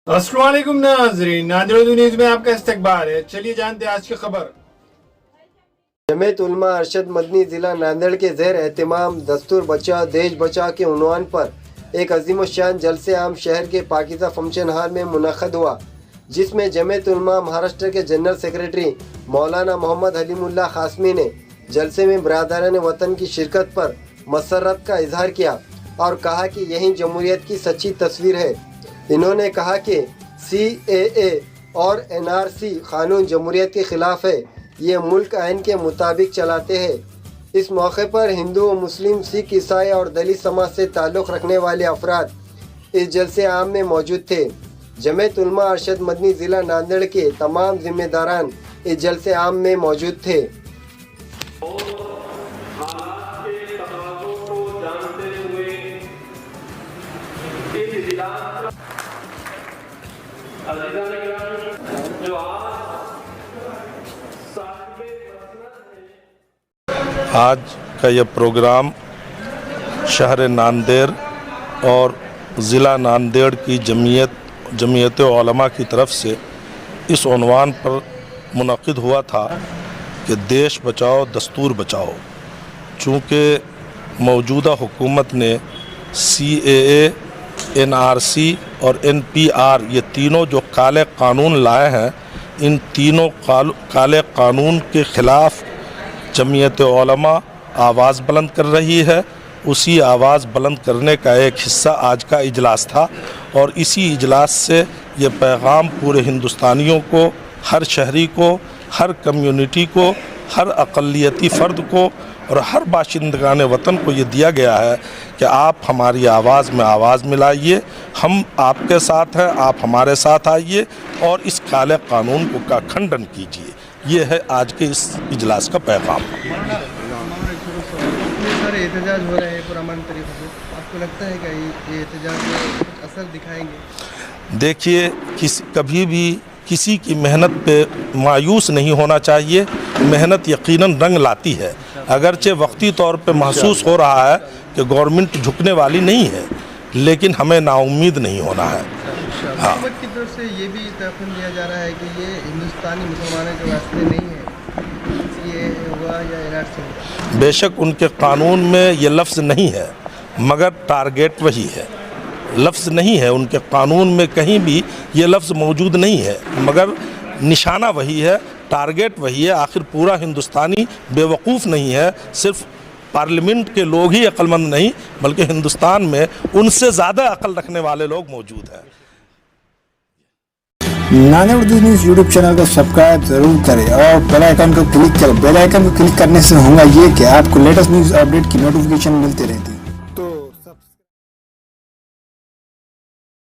अस्सलाम वालेकुम नाज़रीन, नाज़रीन न्यूज़ में आपका इस्तकबाल है। चलिए जानते हैं आज की खबर। जमीयत उलमा अरशद मदनी ज़िला नांदेड़ के ज़ेर एहतिमाम दस्तूर बचाओ देश बचाओ के उन्वान पर एक अजीम शान जलसे आम शहर के पाकिज़ा फंक्शन हॉल में मुनक़्क़द हुआ, जिसमें जमीयत उलमा महाराष्ट्र के जनरल सेक्रेटरी मौलाना मोहम्मद हलीमुल्लाह क़ासमी ने जलसे में बरादरान वतन की शिरकत पर मसरत का इजहार किया और कहा कि यही जमहूरियत की सच्ची तस्वीर है। इन्होंने कहा कि CAA और NRC क़ानून जमहूरियत के ख़िलाफ़ है, ये मुल्क आइन के मुताबिक चलाते हैं। इस मौके पर हिंदू, मुस्लिम, सिख, ईसाई और दलित समाज से ताल्लुक़ रखने वाले अफराद इस जलसे आम में मौजूद थे। जमीयत उलमा अरशद मदनी ज़िला नांदेड़ के तमाम ज़िम्मेदारान इस जलसे आम में मौजूद थे। आज का यह प्रोग्राम शहर नांदेड़ और ज़िला नांदेड़ की जमीयत उलमा की तरफ से इस उन्वान पर मुनक़्क़िद हुआ था कि देश बचाओ दस्तूर बचाओ। चूँकि मौजूदा हुकूमत ने CAA, NRC और NPR ये तीनों जो काले कानून लाए हैं, इन तीनों काले कानून के ख़िलाफ़ जमीयत उलमा आवाज़ बुलंद कर रही है। उसी आवाज़ बुलंद करने का एक हिस्सा आज का इजलास था और इसी इजलास से ये पैगाम पूरे हिंदुस्तानियों को, हर शहरी को, हर कम्युनिटी को, हर अक़लियती फ़र्द को और हर बाशिंदगान वतन को ये दिया गया है कि आप हमारी आवाज़ में आवाज़ मिलाइए, हम आपके साथ हैं, आप हमारे साथ आइए और इस काले कानून का खंडन कीजिए। ये है आज के इस इजलास का पैगाम। सारे एहतजाज हो रहे हैं पुरअमन तरीके से, आपको लगता है कि ये एहतजाज असर दिखाएंगे? देखिए, कभी भी किसी की मेहनत पे मायूस नहीं होना चाहिए। मेहनत यकीनन रंग लाती है। अगरचे वक्ती तौर पे महसूस हो रहा है कि गवर्नमेंट झुकने वाली नहीं है, लेकिन हमें नाउम्मीद नहीं होना है। हाँ, हुकूमत की तरफ से ये भी तयक़ुन दिया जा रहा है कि ये हिंदुस्तानी मुसलमानों के वास्ते नहीं है, ये हुआ या NRC। बेशक उनके कानून में ये लफ्ज़ नहीं है, मगर टारगेट वही है। लफ्ज़ नहीं है उनके कानून में, कहीं भी ये लफ्ज़ मौजूद नहीं है, मगर निशाना वही है, टारगेट वही है। आखिर पूरा हिंदुस्तानी बेवकूफ़ नहीं है, सिर्फ पार्लियामेंट के लोग ही अक्लमंद नहीं, बल्कि हिंदुस्तान में उनसे ज़्यादा अक्ल रखने वाले लोग मौजूद हैं। नांदेड़ न्यूज़ यूट्यूब चैनल को सब्सक्राइब जरूर करें और बेल आइकन को क्लिक करें। बेल आइकन को क्लिक करने से होगा ये कि आपको लेटेस्ट न्यूज़ अपडेट की नोटिफिकेशन मिलती रहती है।